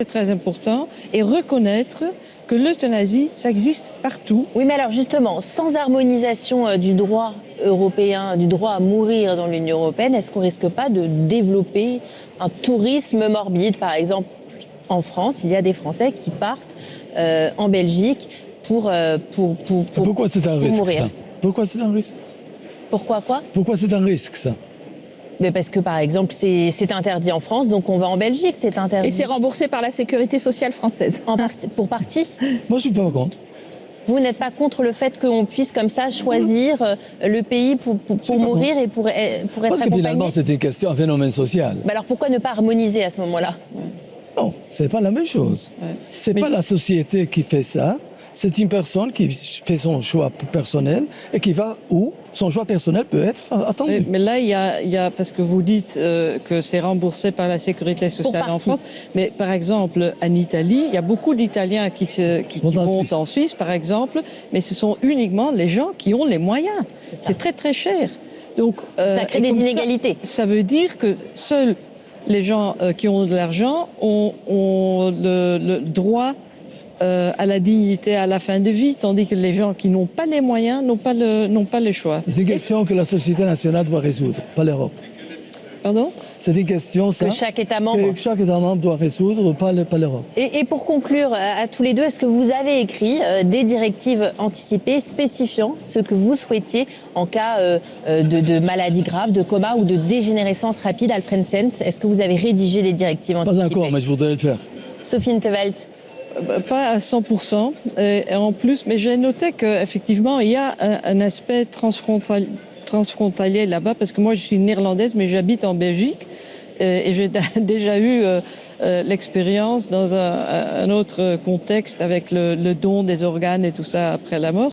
C'est très important, et reconnaître que l'euthanasie, ça existe partout. Oui, mais alors justement, sans harmonisation du droit européen, du droit à mourir dans l'Union européenne, est-ce qu'on risque pas de développer un tourisme morbide? Par exemple, en France, il y a des Français qui partent en Belgique pour Pourquoi c'est un risque, mourir. ça? Pourquoi c'est un risque? Pourquoi quoi? Pourquoi c'est un risque, ça? Mais parce que, par exemple, c'est interdit en France, donc on va en Belgique, c'est interdit. Et c'est remboursé par la sécurité sociale française. Pour partie. Moi, je suis pas contre. Vous n'êtes pas contre le fait qu'on puisse comme ça choisir le pays pour mourir et pour être Parce que accompagné? finalement, c'est une question, un phénomène social. Bah alors pourquoi ne pas harmoniser à ce moment-là? Non, c'est pas la même chose. C'est pas la société qui fait ça. C'est une personne qui fait son choix personnel et qui va où son choix personnel peut être attendu. Mais là, il y a parce que vous dites que c'est remboursé par la sécurité sociale en France. Mais par exemple, en Italie, il y a beaucoup d'Italiens qui vont en Suisse, par exemple, mais ce sont uniquement les gens qui ont les moyens. C'est très très cher. Donc ça crée des inégalités. Ça veut dire que seuls les gens qui ont de l'argent ont le droit à la dignité à la fin de vie, tandis que les gens qui n'ont pas les moyens n'ont pas le choix. C'est une question que la société nationale doit résoudre, pas l'Europe. Pardon ? C'est une question que chaque État membre doit résoudre, pas l'Europe. Et pour conclure, à tous les deux, est-ce que vous avez écrit des directives anticipées spécifiant ce que vous souhaitiez en cas de maladie grave, de coma ou de dégénérescence rapide, Alfred Sent? Est-ce que vous avez rédigé des directives anticipées? Pas encore, mais je voudrais le faire. Sophie Tevelt. Pas à 100%. Et en plus, mais j'ai noté qu'effectivement, il y a un aspect transfrontalier là-bas, parce que moi, je suis néerlandaise, mais j'habite en Belgique. Et j'ai déjà eu l'expérience dans un autre contexte avec le don des organes et tout ça après la mort.